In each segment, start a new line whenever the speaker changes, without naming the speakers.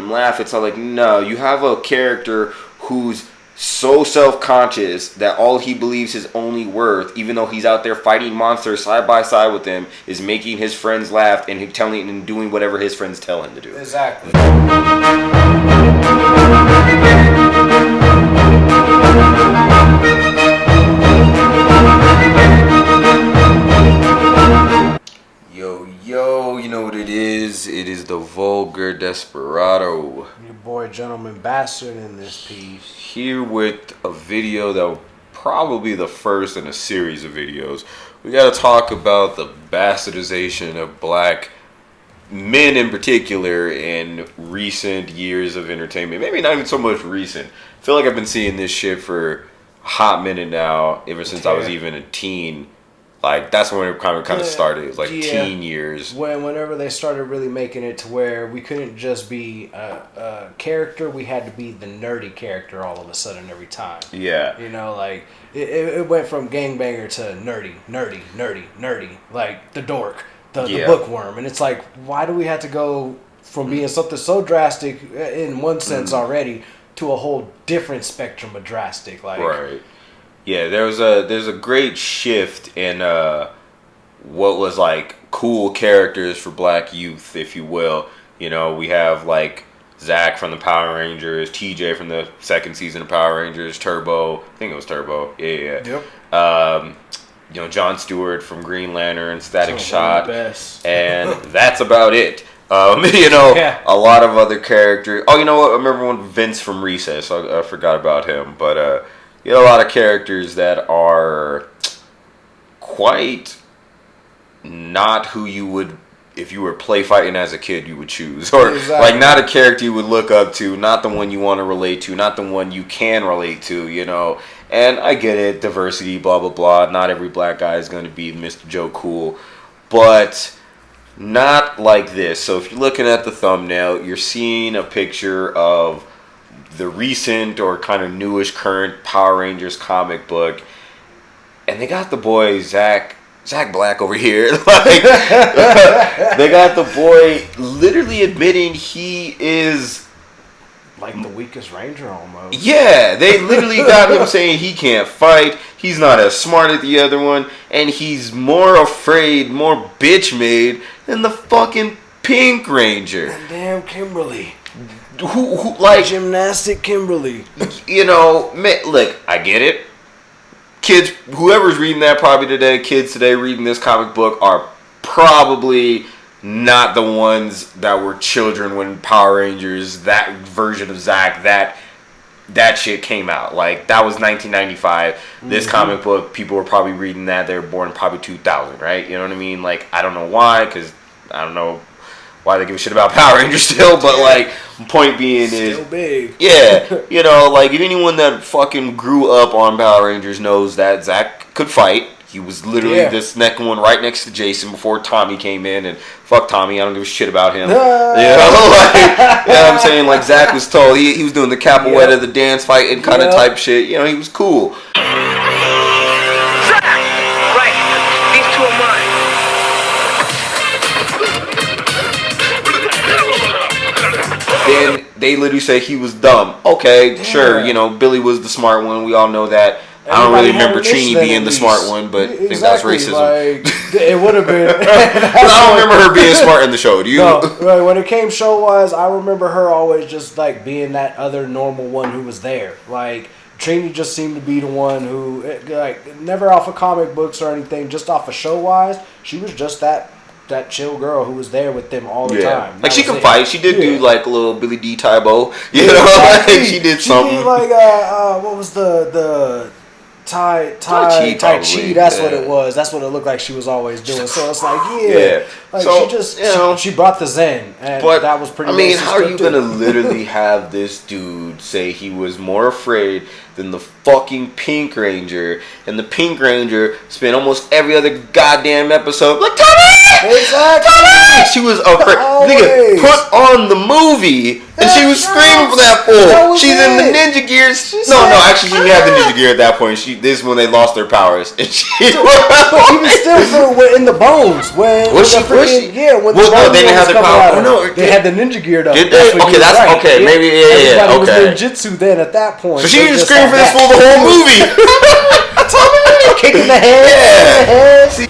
him laugh. It's all like, no, you have a character who's so self-conscious that all he believes his only worth, even though he's out there fighting monsters side by side with him, is making his friends laugh and telling and doing whatever his friends tell him to do.
Exactly.
Yo, you know what it is? It is the Vulgar Desperado.
Your boy, Gentleman Bastard, in this piece.
Here with a video that will probably be the first in a series of videos. We got to talk about the bastardization of black men in particular in recent years of entertainment. Maybe not even so much recent. I feel like I've been seeing this shit for a hot minute now, ever since I was even a teen. Like, that's when it kind of started. It was like teen years.
Whenever they started really making it to where we couldn't just be a character, we had to be the nerdy character all of a sudden every time.
Yeah.
You know, like, it went from gangbanger to nerdy. Like, the dork, the bookworm. And it's like, why do we have to go from being something so drastic in one sense already to a whole different spectrum of drastic? Like,
right. Yeah, there's a great shift in what was like cool characters for black youth, if you will. You know, we have like Zack from the Power Rangers, TJ from the second season of Power Rangers, Turbo. I think it was Turbo. Yeah.
Yep.
You know, Jon Stewart from Green Lantern, Static
So
Shock,
best.
and that's about it. You know, a lot of other characters. Oh, you know what? I remember when Vince from Recess. I forgot about him, but. You know, a lot of characters that are quite not who you would, if you were play fighting as a kid, you would choose. Or, like, not a character you would look up to, not the one you want to relate to, not the one you can relate to, you know. And I get it, diversity, blah, blah, blah. Not every black guy is going to be Mr. Joe Cool. But not like this. So if you're looking at the thumbnail, you're seeing a picture of the recent or kind of newish current Power Rangers comic book, and they got the boy Zack Black over here. Like, they got the boy literally admitting he is
like the weakest Ranger almost.
Yeah, they literally got him saying he can't fight, he's not as smart as the other one, and he's more afraid, more bitch made than the fucking Pink Ranger.
And damn Kimberly.
Who like
gymnastic Kimberly.
You know, look, I get it. Kids, whoever's reading that probably today, kids today reading this comic book are probably not the ones that were children when Power Rangers, that version of Zack, that shit came out. Like, that was 1995. This comic book, people were probably reading that. They were born probably 2000, right? You know what I mean? Like, I don't know why, because I don't know why they give a shit about Power Rangers still, but like, point being is
still big.
Yeah, you know, like, if anyone that fucking grew up on Power Rangers knows that Zack could fight. He was literally this next one right next to Jason before Tommy came in, and fuck Tommy, I don't give a shit about him. You know, like, you know what I'm saying? Like, Zack was told he was doing the capoeira, the dance fighting kind of type shit. You know, he was cool.
Zack! Right, these two are mine.
Then they literally say he was dumb. Okay, sure, you know, Billy was the smart one. We all know that. I don't really remember Trini being the smart one, but I think that's racism.
Like, it would have been.
I don't remember her being smart in the show. Do you?
No, right, when it came show-wise, I remember her always just, like, being that other normal one who was there. Like, Trini just seemed to be the one who, like, never off of comic books or anything, just off of show-wise, she was just that chill girl who was there with them all the time.
Like, she could fight. She did do, like, a little Billy D. Tybo. You know, like, she did something.
She did, like, what was the Tai Chi, that's what it was. That's what it looked like she was always doing. So it's like, like, so, she just, you know, she brought the zen, and that was pretty.
I mean, how are you gonna literally have this dude say he was more afraid than the fucking Pink Ranger, and the Pink Ranger spent almost every other goddamn episode like, Tommy!
Exactly.
She was afraid. Nigga, put on the movie, and she was screaming for that fool. She's in the ninja gears. No, actually, she had the ninja gear at that point. This is when they lost their powers. And
but even still, in the bones, when they didn't have the power. They had the ninja gear though.
Did they? Okay, that's right. Okay. Maybe
Everybody was ninjutsu then at that point.
So she was screaming for this fool the whole movie.
Kicking the head. See.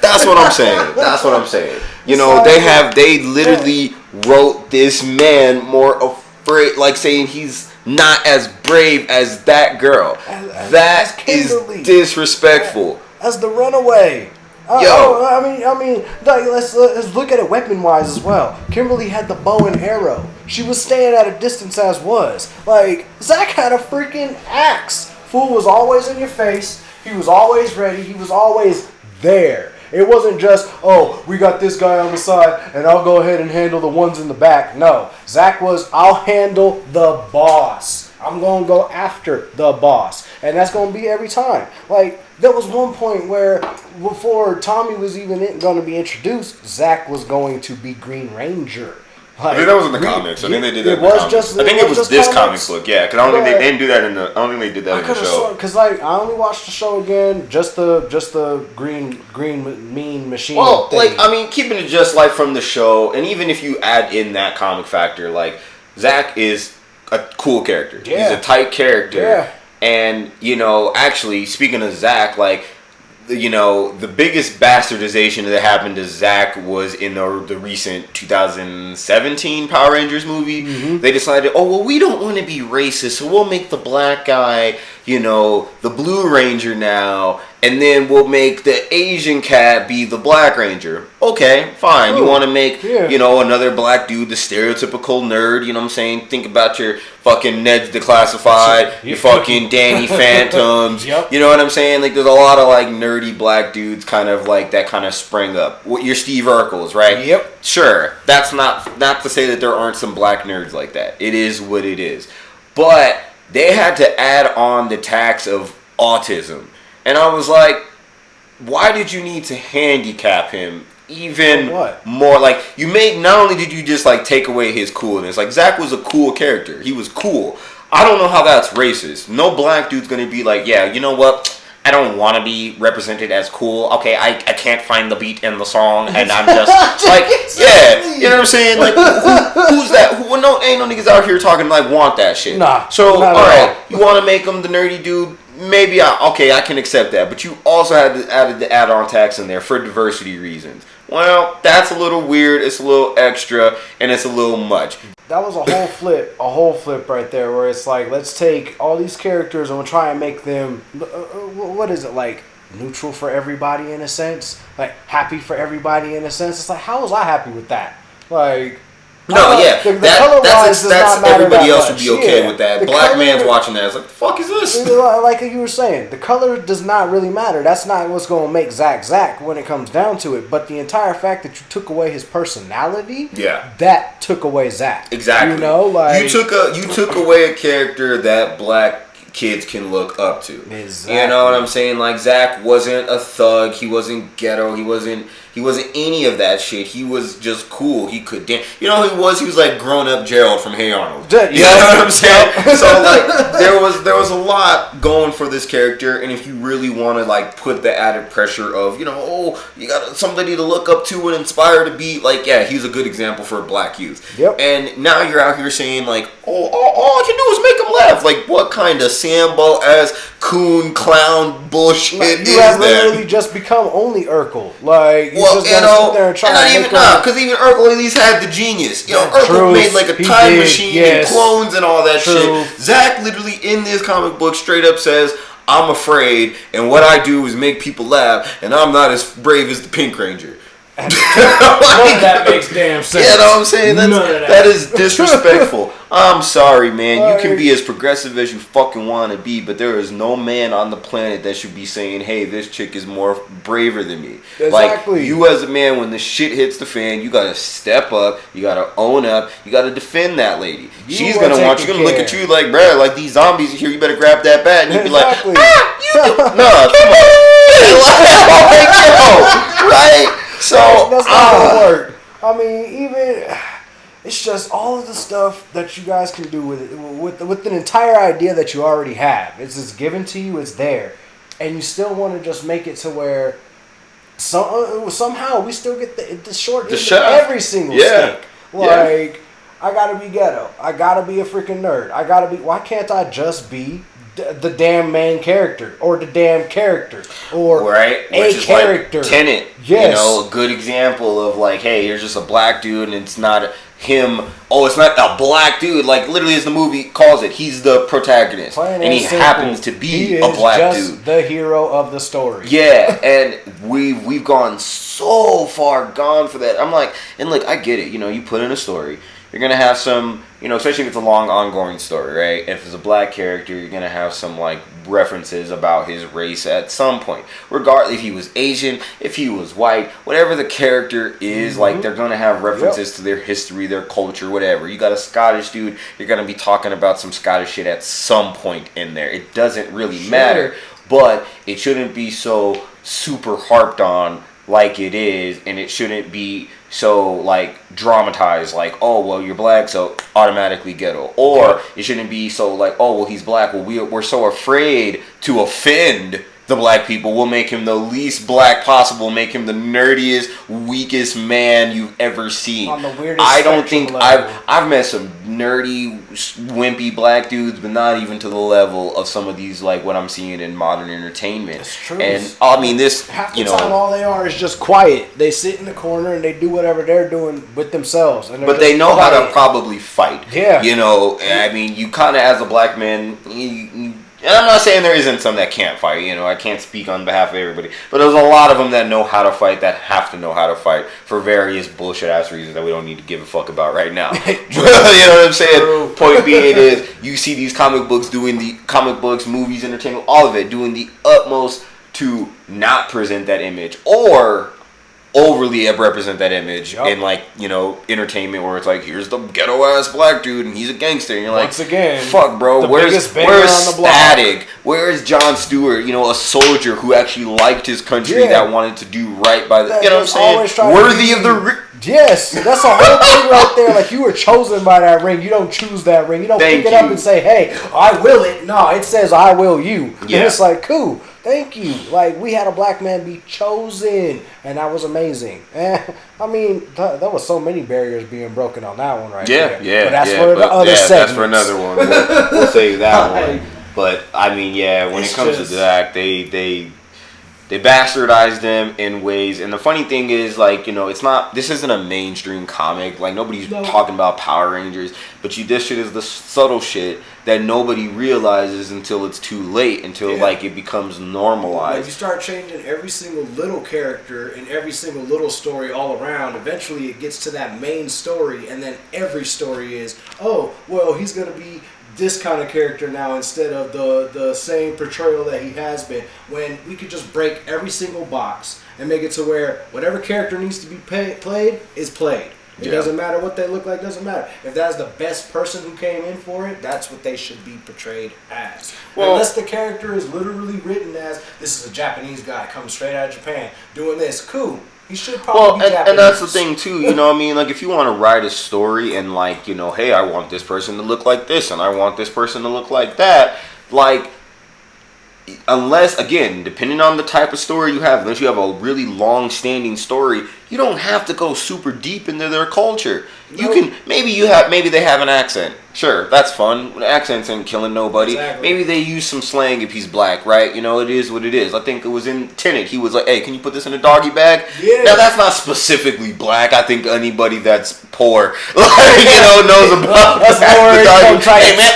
That's what I'm saying. That's what I'm saying. You know, they literally wrote this man more afraid, like saying he's not as brave as that girl. That is disrespectful.
As the runaway. I mean, like, let's look at it weapon wise as well. Kimberly had the bow and arrow. She was staying at a distance as was. Like, Zack had a freaking axe. Fool was always in your face. He was always ready. He was always there. It wasn't just, we got this guy on the side and I'll go ahead and handle the ones in the back. No, Zack was, I'll handle the boss. I'm going to go after the boss. And that's going to be every time. Like, there was one point where before Tommy was even going to be introduced, Zack was going to be Green Ranger.
Like, I think that was in the comics. I think they did that in the comics. I think it was this comic book, yeah. Because I don't think they didn't do that in the. I don't think they did that in the show.
Because like I only watched the show again, just the green mean machine.
Well,
thing.
like I mean, keeping it just like from the show, and even if you add in that comic factor, like Zack is a cool character. Yeah. He's a tight character.
Yeah.
And you know, actually, speaking of Zack, like. You know, the biggest bastardization that happened to Zack was in the recent 2017 Power Rangers movie. Mm-hmm. They decided, we don't want to be racist, so we'll make the black guy, you know, the Blue Ranger now, and then we'll make the Asian cat be the Black Ranger. Okay, fine. Ooh, you want to make, you know, another black dude, the stereotypical nerd, you know what I'm saying? Think about your fucking Ned's Declassified, your fucking Danny Phantoms. Yep. You know what I'm saying? Like, there's a lot of, like, nerdy black dudes kind of, like, that kind of spring up. Your Steve Urkels, right?
Yep.
Sure. That's not to say that there aren't some black nerds like that. It is what it is. But they had to add on the tax of autism. And I was like, why did you need to handicap him even more? Like, you made, not only did you just, like, take away his coolness. Like, Zack was a cool character. He was cool. I don't know how that's racist. No black dude's going to be like, yeah, you know what? I don't want to be represented as cool. Okay, I can't find the beat in the song, and I'm just like, yeah, you know what I'm saying? Like, who's that? Ain't no niggas out here talking like want that shit.
Nah.
So, all right, you want to make him the nerdy dude? Maybe I can accept that. But you also had to add the add-on tax in there for diversity reasons. Well, that's a little weird. It's a little extra, and it's a little much.
That was a whole flip right there, where it's like, let's take all these characters and we'll try and make them, what is it, like, neutral for everybody in a sense? Like, happy for everybody in a sense? It's like, how was I happy with that? Like...
No, yeah, that's everybody else would be okay with that. Black man's watching that. It's like, the fuck is this?
Like you were saying, the color does not really matter. That's not what's going to make Zack when it comes down to it. But the entire fact that you took away his personality, that took away Zack.
Exactly.
You know, like
you took away a character that black kids can look up to.
Exactly.
You know what I'm saying? Like, Zack wasn't a thug. He wasn't ghetto. He wasn't any of that shit. He was just cool. He could dance. You know who he was? He was like grown-up Gerald from Hey Arnold. You know what I'm saying? So, like, there was a lot going for this character, and if you really want to, like, put the added pressure of, you know, you got somebody to look up to and inspire to be, like, yeah, he's a good example for black youth.
Yep.
And now you're out here saying, like, all I can do is make him laugh. Like, what kind of Sambo-ass coon clown bullshit is that?
You have literally just become only Urkel. Like, you just gotta sit there and try to make
because even Urkel at least had the genius. You know, Urkel made like a time machine and clones and all that shit. Zack literally in this comic book straight up says, I'm afraid, and what I do is make people laugh, and I'm not as brave as the Pink Ranger.
None of that makes damn sense.
You know what I'm saying? That is disrespectful. I'm sorry, man. You can be as progressive as you fucking want to be, but there is no man on the planet that should be saying, hey, this chick is more braver than me.
Exactly.
Like, you as a man, when the shit hits the fan, you gotta step up, you gotta own up, you gotta defend that lady. She's gonna want you, gonna look at you like, bruh, like these zombies are here, you better grab that bat, and you'd be like, you no, come on. Right? So
that's not gonna work. I mean, even it's just all of the stuff that you guys can do with an entire idea that you already have. It's just given to you. It's there, and you still want to just make it to where somehow we still get the short end of every single stick. Like I gotta be ghetto. I gotta be a freaking nerd. I gotta be. Why can't I just be the damn main character or the damn character or a character?
Like Tenet, you know, a good example of like, hey, you're just a black dude and it's not him. Oh, it's not a black dude. Like literally, as the movie calls it, he's the protagonist, and he happens to be a black dude,
the hero of the story.
Yeah, and we've gone so far gone for that. I'm like, and look, I get it. You know, you put in a story. You're going to have some, you know, especially if it's a long ongoing story, right? If it's a black character, you're going to have some, like, references about his race at some point. Regardless if he was Asian, if he was white, whatever the character is, like, they're going to have references to their history, their culture, whatever. You got a Scottish dude, you're going to be talking about some Scottish shit at some point in there. It doesn't really matter, but it shouldn't be so super harped on like it is, and it shouldn't be so like dramatized, like, oh well, you're black, so automatically ghetto, or it shouldn't be so like, oh well, he's black, well we're so afraid to offend the black people, we'll make him the least black possible, make him the nerdiest, weakest man you've ever seen.
On the weirdest
I don't think
level.
I've met some nerdy, wimpy black dudes, but not even to the level of some of these, like what I'm seeing in modern entertainment.
That's true.
And I mean, this,
half the time all they are is just quiet. They sit in the corner and they do whatever they're doing with themselves. And
but they know how to probably fight.
Yeah.
You know, I mean, you kind of as a black man, and I'm not saying there isn't some that can't fight, you know, I can't speak on behalf of everybody, but there's a lot of them that know how to fight, that have to know how to fight for various bullshit ass reasons that we don't need to give a fuck about right now. You know what I'm saying? True. Point being is, you see these comic books, movies, entertainment, all of it, doing the utmost to not present that image, or overly represent that image in, like, you know, entertainment where it's like, here's the ghetto ass black dude and he's a gangster, and you're like,
once again,
fuck bro, where's Static, where's Jon Stewart, you know, a soldier who actually liked his country, that wanted to do right by the, you know what I'm saying, worthy of the
yes, that's a whole thing right there. Like, you were chosen by that ring. You don't choose that ring. You don't pick it up and say, hey, I will it. No, it says I will you. And it's like, cool. Thank you. Like, we had a black man be chosen, and that was amazing. I mean, there was so many barriers being broken on that one right there.
Yeah,
but that's for the other segments.
That's for another one. We'll save that one. But, I mean, yeah, when it comes to Zach, they bastardized them in ways, and the funny thing is, like, you know, this isn't a mainstream comic, like, nobody's talking about Power Rangers, but this shit is the subtle shit that nobody realizes until it's too late, until like it becomes normalized.
Like, you start changing every single little character and every single little story all around, eventually it gets to that main story, and then every story is, oh, well, he's going to be this kind of character now instead of the same portrayal that he has been, when we could just break every single box and make it to where whatever character needs to be played is played. It doesn't matter what they look like, doesn't matter. If that's the best person who came in for it, that's what they should be portrayed as. Well, unless the character is literally written as, this is a Japanese guy coming straight out of Japan doing this, cool. He should probably be Japanese.
And that's the thing too, you know what I mean? Like, if you want to write a story and, like, you know, hey, I want this person to look like this and I want this person to look like that, like, unless, again, depending on the type of story you have, unless you have a really long-standing story, you don't have to go super deep into their culture. You can, maybe they have an accent. Sure, that's fun. Accents ain't killing nobody.
Exactly.
Maybe they use some slang if he's black, right? You know, it is what it is. I think it was in Tenet. He was like, hey, can you put this in a doggy bag?
Yeah.
Now, that's not specifically black. I think anybody that's poor, like, you know, knows about
that's the doggy.
Hey, man,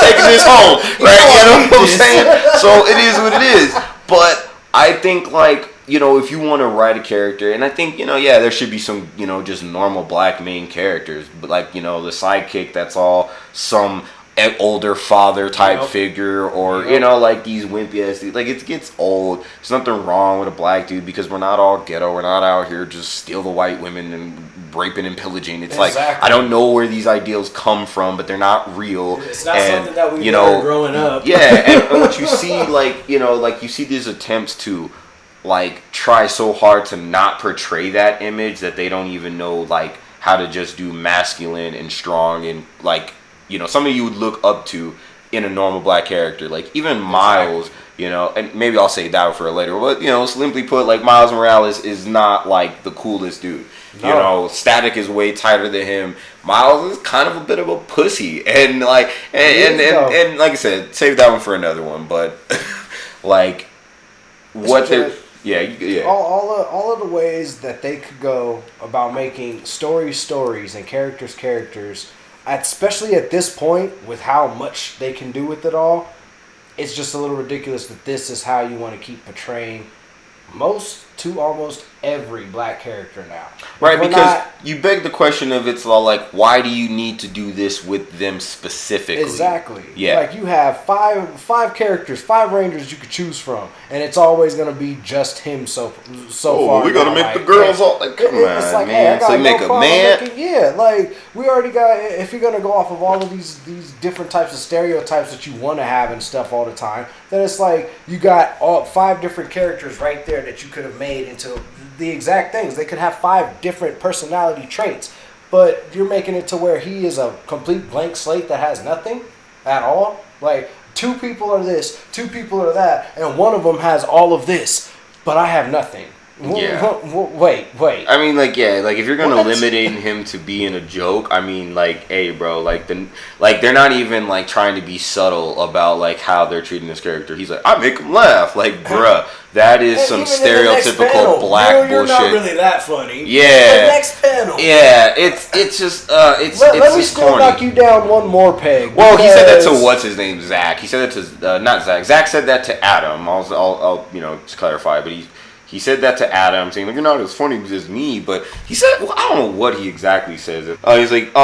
taking this home, right? You know what I'm saying? So it is what it is. But I think, like, you know, if you want to write a character, and I think, you know, yeah, there should be some, you know, just normal black main characters, but like, you know, the sidekick that's all some older father type figure, or you know, like these wimpy ass dudes. Like, it gets old. There's nothing wrong with a black dude, because we're not all ghetto. We're not out here just steal the white women and raping and pillaging. It's like, I don't know where these ideals come from, but they're not real.
It's not something that we learned growing up.
Yeah, and what you see, like, you know, like you see these attempts to like try so hard to not portray that image that they don't even know like how to just do masculine and strong and like, you know, something you would look up to in a normal black character. Like, even Miles, you know, and maybe I'll say that for later, but, you know, simply put, like, Miles Morales is not, like, the coolest dude. No. You know, Static is way tighter than him. Miles is kind of a bit of a pussy. And, like, and like I said, save that one for another one. But, like, what they're... Yeah.
All of the ways that they could go about making stories, and characters, especially at this point, with how much they can do with it all, it's just a little ridiculous that this is how you want to keep portraying almost every black character now.
Right, because you beg the question of, it's all like, why do you need to do this with them specifically?
Exactly.
Yeah.
Like, you have five characters, 5 Rangers you could choose from, and it's always going to be just him so far.
We got to make the girls all like, come on, it's like, man. So you make a man?
Like, we already got, if you're going to go off of all of these different types of stereotypes that you want to have and stuff all the time, then it's like, you got all 5 different characters right there that you could have made into the exact things. They could have 5 different personality traits, but you're making it to where he is a complete blank slate that has nothing at all. Like, 2 people are this, 2 people are that, and one of them has all of this, but I have nothing.
Yeah.
Wait.
I mean, like, yeah, like, if you're gonna eliminate him to being a joke, I mean, like, hey, bro, like, they're not even like trying to be subtle about like how they're treating this character. He's like, I make him laugh, like, bruh, that is some stereotypical black
you're
bullshit.
Not really that funny.
Yeah.
The next panel.
Yeah, it's just it's
let me
just
still
corny.
knock you down one more peg.
Well, he said that to what's his name, Zach. He said that to not Zach. Zach said that to Adam. I'll you know, just clarify, but he said that to Adam, saying, like, you're not as funny as me, but he said, well, I don't know what he exactly says. He's like,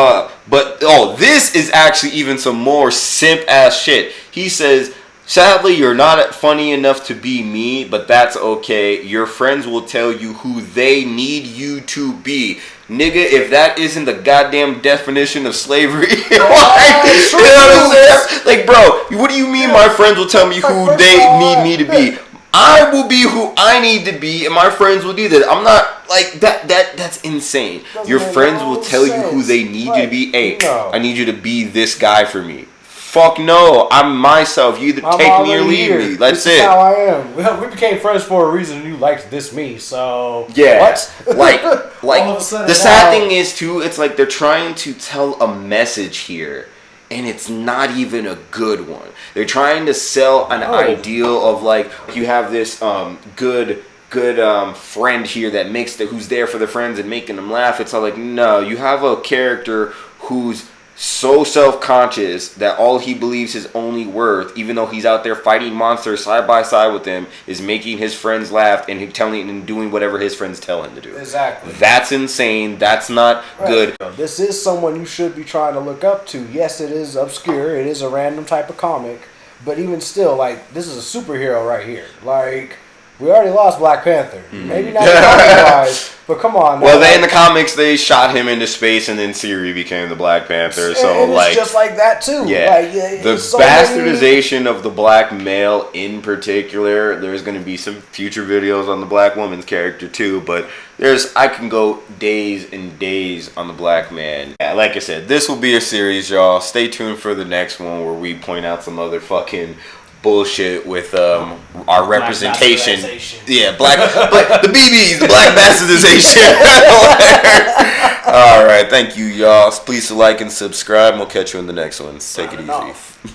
this is actually even some more simp-ass shit. He says, sadly, you're not funny enough to be me, but that's okay. Your friends will tell you who they need you to be. Nigga, if that isn't the goddamn definition of slavery, like, you know what I'm saying? Like, bro, what do you mean my friends will tell me who they need me to be? I will be who I need to be, and my friends will do that. I'm not like that. That's insane. Your friends will tell you who they need you to be. Hey, I need you to be this guy for me. Fuck no, I'm myself. You either take me or leave me. That's it.
This is how I am. We became friends for a reason, and you liked me, so
yeah.
What?
like the sad thing is too. It's like they're trying to tell a message here, and it's not even a good one. They're trying to sell an ideal of, like, you have this good friend here that who's there for the friends and making them laugh. It's all like, no, you have a character who's so self-conscious that all he believes his only worth, even though he's out there fighting monsters side by side with him, is making his friends laugh and telling and doing whatever his friends tell him to do.
Exactly.
That's insane. That's not good.
This is someone you should be trying to look up to. Yes, it is obscure. It is a random type of comic. But even still, like, this is a superhero right here. Like, we already lost Black Panther. Maybe not comic-wise, but come on.
Well, in the comics, they shot him into space, and then Siri became the Black Panther. So,
and it's just like that too.
Yeah, the bastardization of the black male in particular. There's going to be some future videos on the black woman's character too, but I can go days and days on the black man. Yeah, like I said, this will be a series, y'all. Stay tuned for the next one where we point out some other fucking bullshit with our representation. Yeah, the BBs, the black bastardization. All right, thank you, y'all. Please like and subscribe, and we'll catch you in the next one. Take it easy.